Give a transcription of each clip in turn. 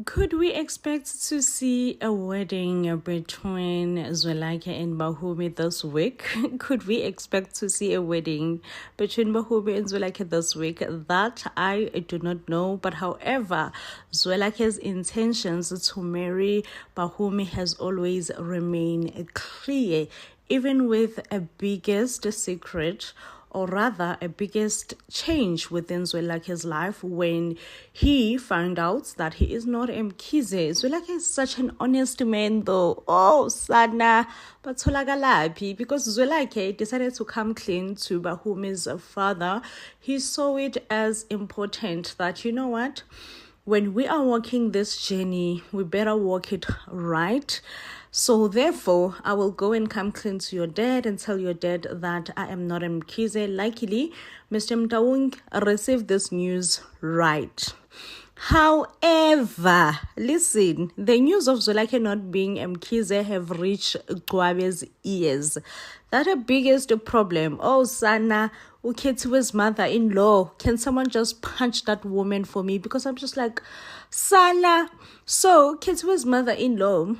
Could we expect to see a wedding between Zwelakhe and Bahumi this week? Could we expect to see a wedding between Bahumi and Zwelakhe this week? That I do not know. But however, Zwelakhe's intentions to marry Bahumi has always remained clear, even with a biggest secret, or rather a biggest change within Zwelakhe's life when he found out that he is not Mkhize. Zwelakhe is such an honest man though. Oh, Sana, but Tolagalaphi, because Zwelakhe decided to come clean to Bahumi's father. He saw it as important that, you know what, when we are walking this journey, we better walk it right. So therefore, I will go and come clean to your dad and tell your dad that I am not a Mkhize. Luckily, Mr. Mtaung received this news right. However, listen, the news of Zwelakhe not being Mkhize have reached Gwabe's ears. That's the biggest problem. Oh, Sana, Ukhethiwe's mother-in-law, can someone just punch that woman for me? Because I'm just like, Sana. So, Kethiwe's mother-in-law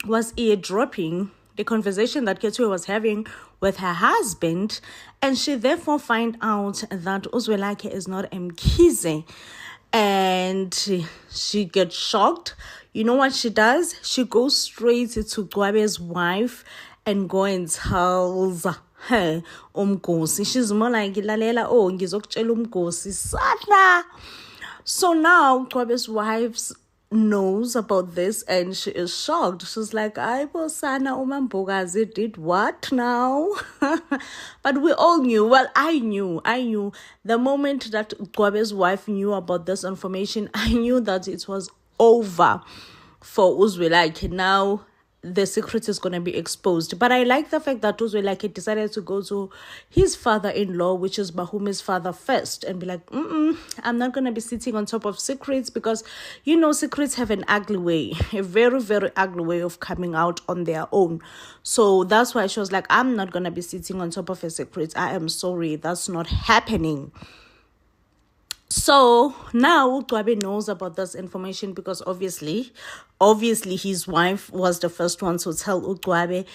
was eardropping the conversation that Kethiwe was having with her husband, and she therefore find out that Zwelakhe is not Mkhize, and she gets shocked. You know what she does? She goes straight to Gwabe's wife and go and tells her umgosi. She's more like, lalela, oh, ngizokutshela umgosi sana. So now Gwabe's wife knows about this and she is shocked. She's like, Aibo sana umambogazi did what now? But we all knew. Well, I knew. The moment that Gwabe's wife knew about this information, I knew that it was over for Uzwelakhe. Now the secret is going to be exposed. But I like the fact that Uzwelakhe decided to go to his father-in-law, which is Bahumi's father, first, and be like, I'm not going to be sitting on top of secrets, because, you know, secrets have an ugly way, a very, very ugly way of coming out on their own. So that's why she was like, I'm not going to be sitting on top of a secret. I am sorry, that's not happening. So now Gwabe knows about this information, because obviously his wife was the first one to tell Gwabe,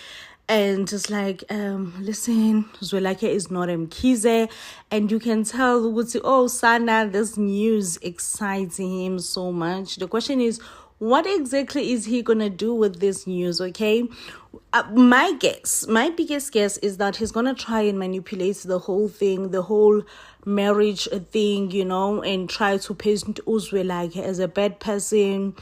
and it's like, listen, Zwelakhe is not Mkhize, and you can tell Ukuthi, oh, Sana, this news excites him so much. The question is, what exactly is he gonna do with this news? Okay, my biggest guess is that he's gonna try and manipulate the whole thing, the whole marriage thing, you know, and try to paint Uzwelakhe as a bad person,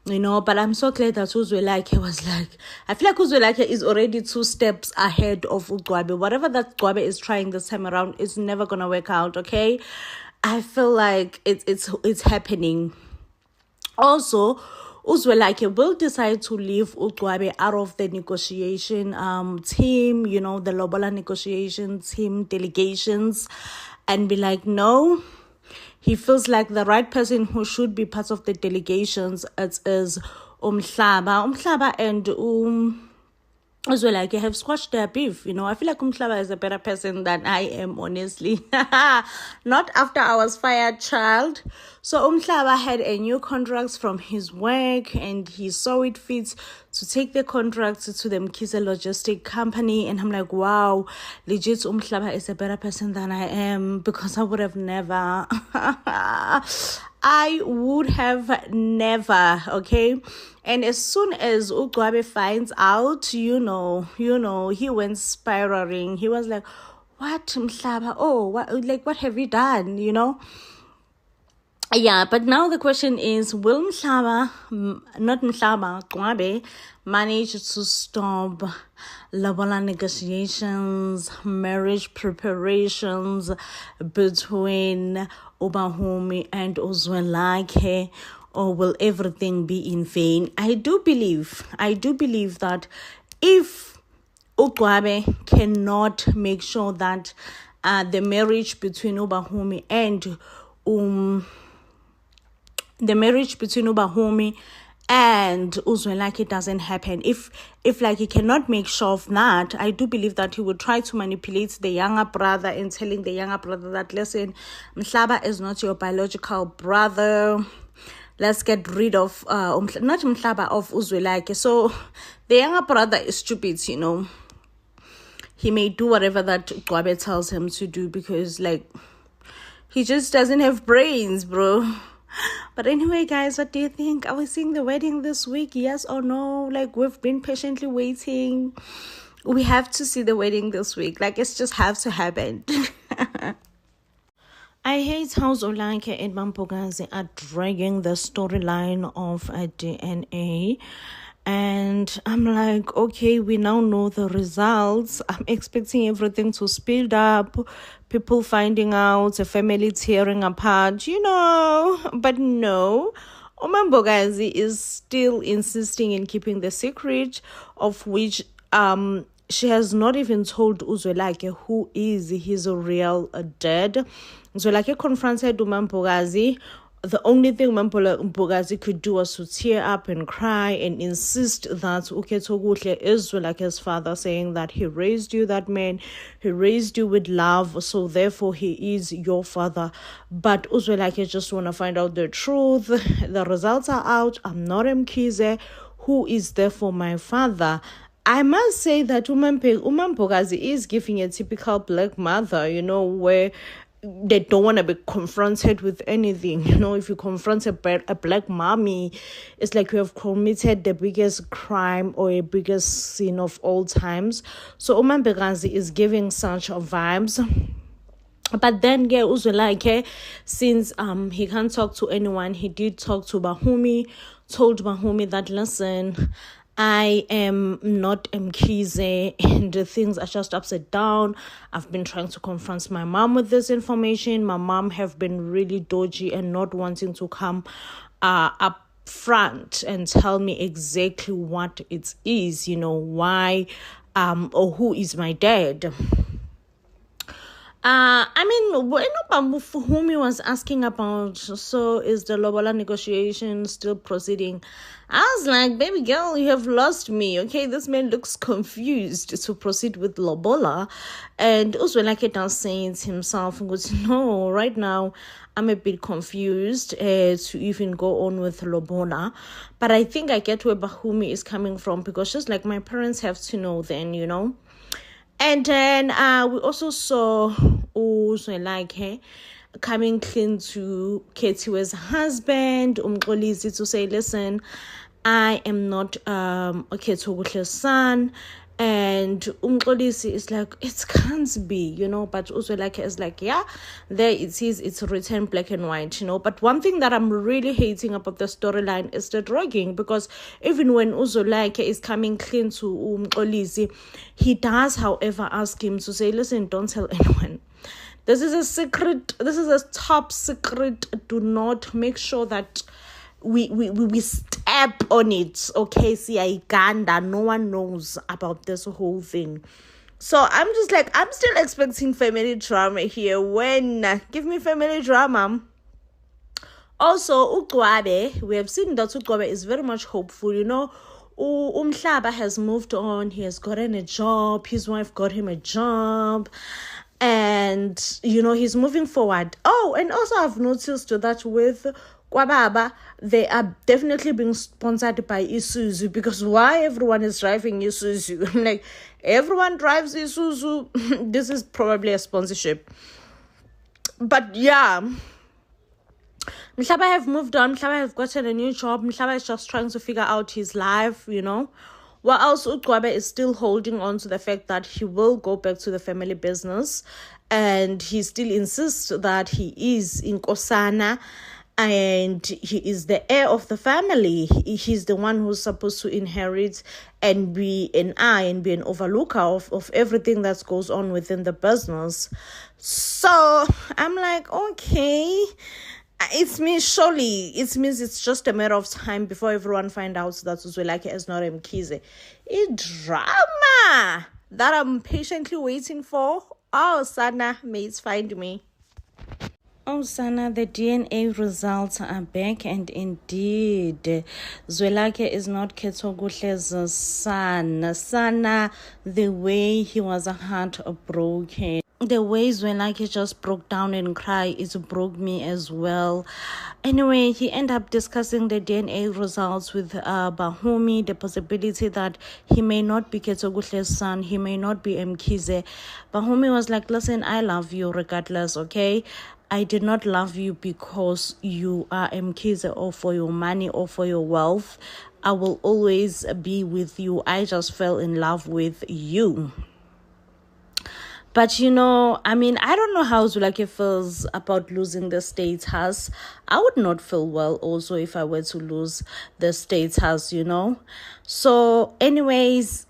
you know. But I'm so glad that Uzwelakhe was like, I feel like Uzwelakhe is already 2 steps ahead of Gwabe. Whatever that Gwabe is trying this time around is never gonna work out. Okay, I feel like it's happening. Also, Uzwelakhe will decide to leave Gwabe out of the negotiation team, you know, the Lobola negotiation team delegations, and be like, no, he feels like the right person who should be part of the delegations is Umhlaba and Uzwelakhe have squashed their beef. You know, I feel like Umhlaba is a better person than I am, honestly. Not after I was fired, child. So Umhlaba had a new contract from his work, and he saw it fit to take the contract to the Mkhize Logistic Company. And I'm like, wow, legit, Umhlaba is a better person than I am, because I would have never. I would have never, okay? And as soon as Gwabe finds out, you know, he went spiraling. He was like, what, Mhlaba? Oh, what have you done, you know? Yeah, but now the question is, will Gwabe manage to stop Lobola negotiations, marriage preparations between Bahumi and Uzwelakhe, or will everything be in vain? I do believe that if Gwabe cannot make sure that the marriage between Bahumi and Uzwelakhe doesn't happen, if like he cannot make sure of that, I do believe that he would try to manipulate the younger brother and telling the younger brother that, listen, Mhlaba is not your biological brother. let's get rid of not Mhlaba, of Uzwelake. So the younger brother is stupid, you know. He may do whatever that Gwabe tells him to do because, like, he just doesn't have brains, bro. But anyway, guys, what do you think? Are we seeing the wedding this week? Yes or no? Like, we've been patiently waiting. We have to see the wedding this week. Like, it's just have to happen. I hate how Zolanke and Mampogazi are dragging the storyline of a DNA. And I'm like, okay, we now know the results. I'm expecting everything to speed up, people finding out, a family tearing apart, you know. But no, Omambogazi is still insisting in keeping the secret, of which she has not even told Uzwelake who is his real dad. Uzwelake confronted Umambogazi. The only thing Mbogazi could do was to tear up and cry and insist that Uketoguhle is Zwelake's father, saying that he raised you, that man, he raised you with love, so therefore he is your father. But Uzwelake just want to find out the truth. The results are out. I'm not Mkhize, who is therefore my father. I must say that Umambogazi is giving a typical black mother, you know, where they don't want to be confronted with anything. You know, if you confront a black mommy, it's like you have committed the biggest crime or a biggest sin of all times. So Umambogazi is giving such vibes. But then Uzwelake, since he can't talk to anyone, he did talk to Bahumi, told Bahumi that, listen, I am not Mkhize and things are just upside down. I've been trying to confront my mom with this information. My mom have been really dodgy and not wanting to come up front and tell me exactly what it is, you know, why or who is my dad. I mean, when Bahumi was asking about, so is the Lobola negotiation still proceeding? I was like, baby girl, you have lost me, okay? This man looks confused to proceed with Lobola. And Uzwelake now saying to himself, no, right now, I'm a bit confused to even go on with Lobola. But I think I get where Bahumi is coming from, because just like my parents have to know then, you know. And then we also saw Uzwelake coming clean to Kethiwe's husband, Umxolisi, to say, listen, I am not Kethiwe's son. And Umxolisi is like, it can't be, you know. But Uzwelake is like, yeah, there it is. It's written black and white, you know. But one thing that I'm really hating about the storyline is the drugging, because even when Uzwelake is coming clean to Umxolisi, he does, however, ask him to say, listen, don't tell anyone. This is a secret. This is a top secret. Do not, make sure that we step on it, okay? See, Ganda, no one knows about this whole thing. So I'm just like, I'm still expecting family drama here. When give me family drama. Also, Ugwabe, we have seen that Ugwabe is very much hopeful, you know. Umhlaba has moved on. He has gotten a job. His wife got him a job. And, you know, he's moving forward. Oh, and also I've noticed that with Kwababa, they are definitely being sponsored by Isuzu, because why everyone is driving Isuzu? Like, everyone drives Isuzu. This is probably a sponsorship. But yeah, Mhlaba have moved on. Mhlaba have gotten a new job. Mhlaba is just trying to figure out his life, you know. While also Ugwabe is still holding on to the fact that he will go back to the family business, and he still insists that he is Inkosana and he is the heir of the family. He's the one who's supposed to inherit and be an eye and be an overlooker of everything that goes on within the business. So I'm like, okay, it means surely it means it's just a matter of time before everyone find out that Uzwelake is not Mkhize. It's drama that I'm patiently waiting for. Oh, Sana, mates, find me. Oh, Sana, the DNA results are back, and indeed, Zwelake is not Ketogutle's son. Sana, the way he was heartbroken. the ways when like he just broke down and cried, it broke me as well. Anyway, he ended up discussing the DNA results with Bahumi, the possibility that he may not be Ketogutle's son, he may not be Mkhize. Bahumi was like, listen, I love you regardless, okay? I did not love you because you are Mkhize or for your money or for your wealth. I will always be with you. I just fell in love with you. But I don't know how Zwelakhe feels about losing the State's House. I would not feel well also if I were to lose the State's House, So anyways,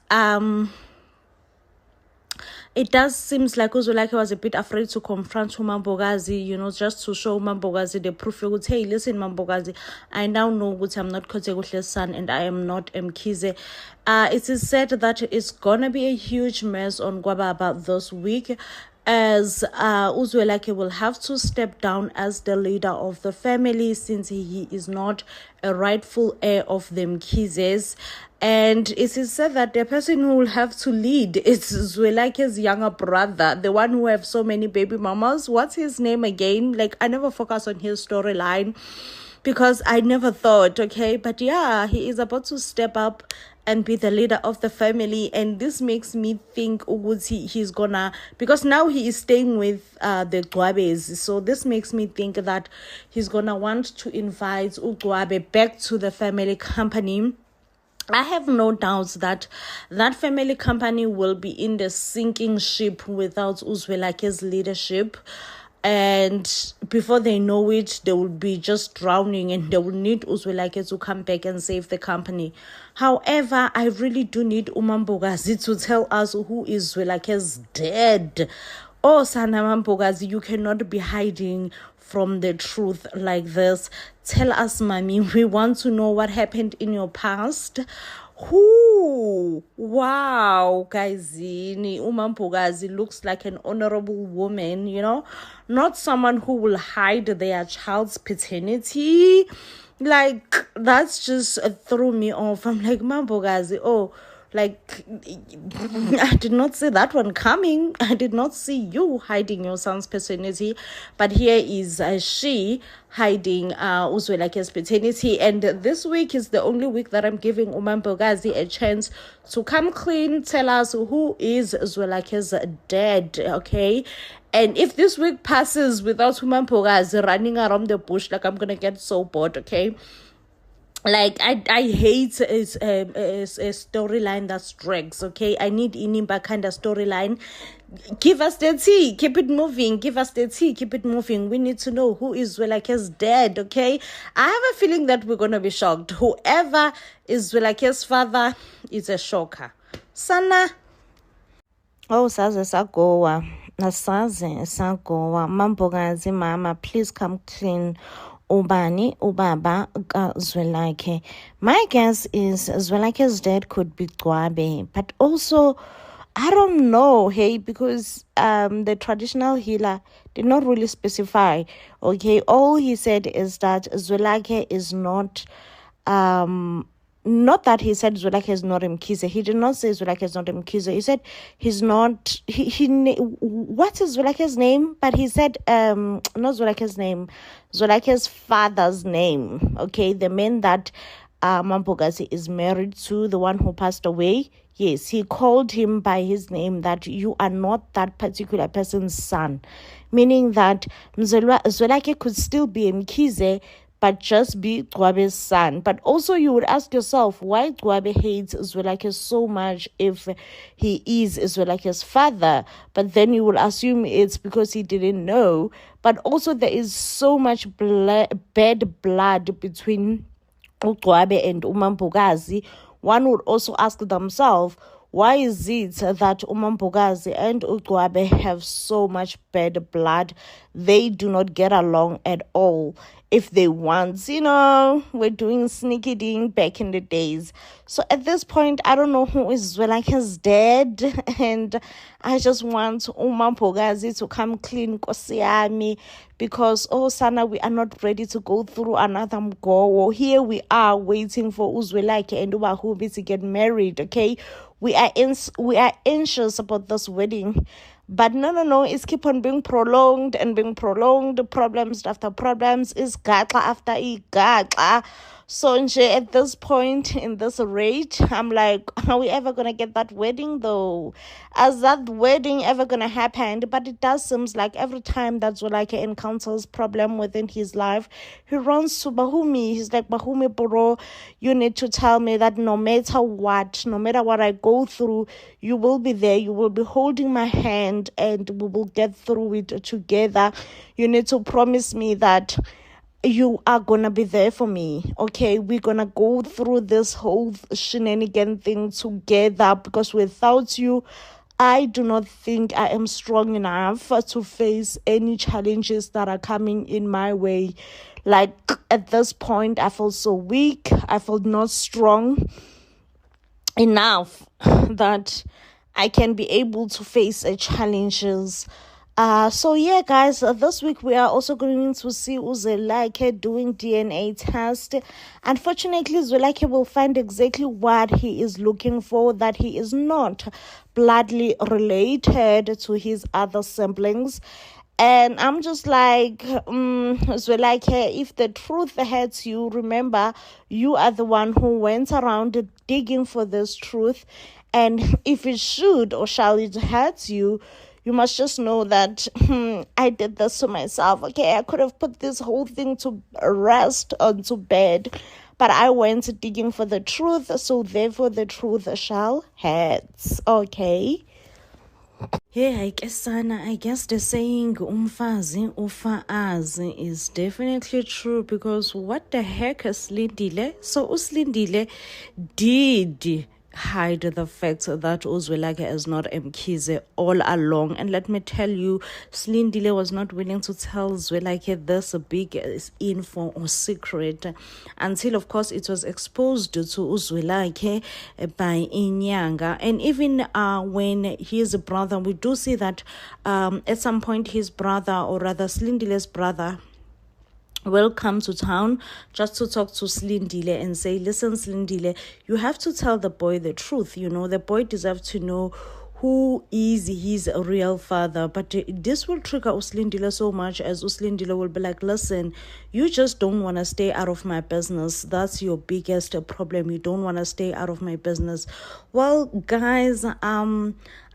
it does seem like Zwelakhe was a bit afraid to confront uMampokazi, just to show uMampokazi the proof. Hey, listen, Mampokazi, I now know that I'm not Kotekuhle's son and I am not Mkhize. It is said that it's gonna be a huge mess on KwaBaba this week, as Zwelakhe will have to step down as the leader of the family since he is not a rightful heir of the Mkhizes. And it is said that the person who will have to lead is Zwelakhe's younger brother, the one who have so many baby mamas. What's his name again? Like, I never focus on his storyline because I never thought, okay? But yeah, he is about to step up and be the leader of the family, and this makes me think he's gonna, because now he is staying with the Gcwabes, so this makes me think that he's gonna want to invite uGcwabe back to the family company. I have no doubts that that family company will be in the sinking ship without Zwelakhe's leadership. And before they know it, they will be just drowning and they will need Zwelakhe to come back and save the company. However, I really do need uMampokazi to tell us who is Zwelakhe's dad. Oh, Sana Mampokazi, you cannot be hiding from the truth like this. Tell us, mommy. We want to know what happened in your past. Wow, guys, uMampokazi looks like an honorable woman, not someone who will hide their child's paternity. Like, that's just threw me off. I'm like, Mampokazi, I did not see that one coming. I did not see you hiding your son's paternity. But here is she hiding Zwelakhe's paternity. And this week is the only week that I'm giving uMampokazi a chance to come clean, tell us who is Zwelakhe's dad, okay? And if this week passes without uMampokazi running around the bush, like, I'm going to get so bored, okay? Like, I hate a storyline that drags, okay? I need Inimba kind of storyline. Give us the tea, keep it moving. Give us the tea, keep it moving. We need to know who is Zwelakhe's dad, okay? I have a feeling that we're going to be shocked. Whoever is Zwelakhe's father is a shocker. Sana. Oh, saze sagowa. Nasaze sagowa. Mampokazi, mama, please come clean. Ubaba Zwelakhe. My guess is Zwelakhe's dad could be Gcwabe, but also I don't know, hey, because the traditional healer did not really specify. Okay, all he said is that Zwelakhe is not that he said Zwelakhe is not Mkhize. He did not say Zwelakhe is not Mkhize. He said he's not. What is Zwelakhe's name? But he said not Zwelakhe's name, Zwelakhe's father's name. Okay, the man that Mampokazi is married to, the one who passed away. Yes, he called him by his name, that you are not that particular person's son, meaning that Zwelakhe could still be Mkhize, but just be Gcwabe's son. But also you would ask yourself, why Gcwabe hates Zwelakhe so much if he is Zwelakhe's father? But then you would assume it's because he didn't know. But also there is so much bad blood between Gcwabe and uMampokazi. One would also ask themselves, why is it that uMampokazi and Gcwabe have so much bad blood? They do not get along at all. If they once, were doing sneaky ding back in the days. So at this point, I don't know who is Zwelakhe's dad, and I just want uMampokazi to come clean, Nkosi yami, because Sana, we are not ready to go through another mgowo. Here we are waiting for Zwelakhe and uBahumi to get married. Okay, we are anxious about this wedding. But no, it's keep on being prolonged and being prolonged, problems after problems, is gaxa after gaxa. So at this point in this rate, I'm like, are we ever gonna get that wedding though? Is that wedding ever gonna happen? But it does seems like every time that Zwelakhe encounters problem within his life, he runs to Bahumi. He's like, Bahumi bro, you need to tell me that no matter what I go through, you will be there, you will be holding my hand, and we will get through it together. You need to promise me that you are gonna be there for me. Okay, we're gonna go through this whole shenanigan thing together, because without you, I do not think I am strong enough to face any challenges that are coming in my way. Like at this point, I feel so weak, I feel not strong enough that I can be able to face challenges. So yeah, guys, this week we are also going to see Zwelakhe doing DNA test. Unfortunately, Zwelakhe will find exactly what he is looking for, that he is not bloodly related to his other siblings. And I'm just like, Zwelakhe, if the truth hurts you, remember, you are the one who went around digging for this truth. And if it should or shall it hurt you, you must just know that I did this to myself. Okay, I could have put this whole thing to rest onto bed, but I went digging for the truth, so therefore the truth shall hurt. Okay. Hey, I guess the saying umfazi ufaazi is definitely true, because what the heck is Slindile? So Uslindile did hide the fact that Zwelakhe is not Mkhize all along. And let me tell you, Slindile was not willing to tell Zwelakhe this big info or secret until, of course, it was exposed to Zwelakhe by Inyanga. And even when his brother, we do see that at some point his brother, or rather Slindile's brother, will come to town just to talk to Slindile and say, listen, Slindile, you have to tell the boy the truth. You know, the boy deserves to know who is his real father. But this will trigger Uslindile so much, as Uslindile will be like, listen, you just don't want to stay out of my business. That's your biggest problem. You don't want to stay out of my business. Well, guys,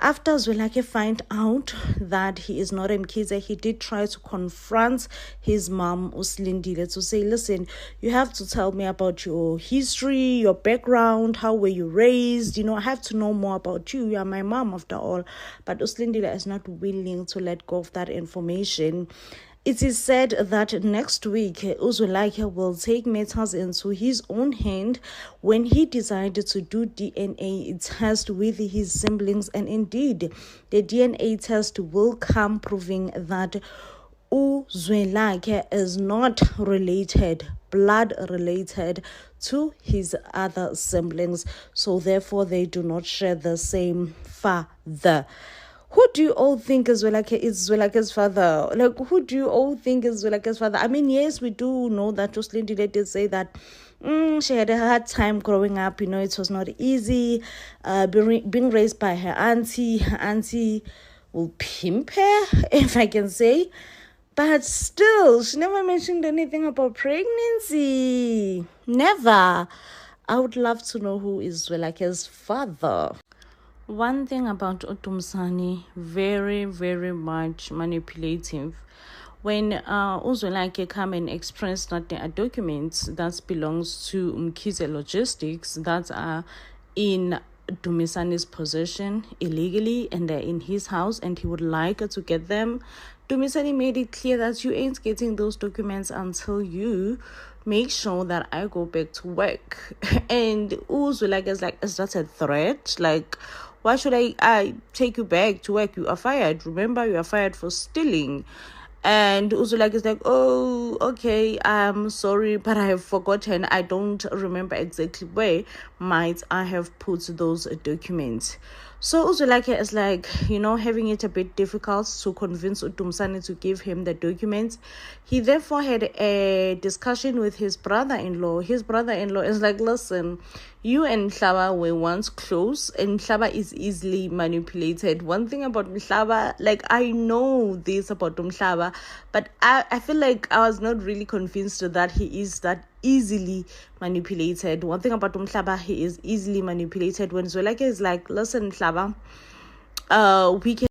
after Zwelakhe find out that he is not Mkhize, he did try to confront his mom, Uslindile, to say, listen, you have to tell me about your history, your background, how were you raised? You know, I have to know more about you. You are my mom after all. But Uslindile is not willing to let go of that information. It is said that next week, Zwelakhe will take matters into his own hand when he decided to do DNA test with his siblings. And indeed, the DNA test will come proving that Zwelakhe is not blood related to his other siblings. So therefore, they do not share the same father. Who do you all think is Zwelakhe's father? Like, who do you all think is Zwelakhe's father? I mean, yes, we do know that Uslindile did say that she had a hard time growing up. You know, it was not easy being raised by her auntie. Her auntie will pimp her, if I can say. But still, she never mentioned anything about pregnancy. Never. I would love to know who is Zwelakhe's father. One thing about Utumsani, very, very much manipulative. When Zwelakhe come and express that there are documents that belongs to Mkhize Logistics that are in Dumisani's possession illegally, and they're in his house, and he would like to get them, Dumisani made it clear that you ain't getting those documents until you make sure that I go back to work. And Zwelakhe is like, is that a threat? Like, why should I take you back to work? You are fired. Remember, you are fired for stealing. And Uzulake is like, oh, okay, I'm sorry, but I have forgotten. I don't remember exactly where might I have put those documents. So Uzulake is like, having it a bit difficult to convince Utumsani to give him the documents. He therefore had a discussion with his brother-in-law. His brother-in-law is like, listen, you and Mhlaba were once close, and Mhlaba is easily manipulated. One thing about Mhlaba, like, I know this about Mhlaba, but I feel like I was not really convinced that he is that easily manipulated. One thing about Mhlaba, he is easily manipulated. When Zwelake is like, listen, Mhlaba, we can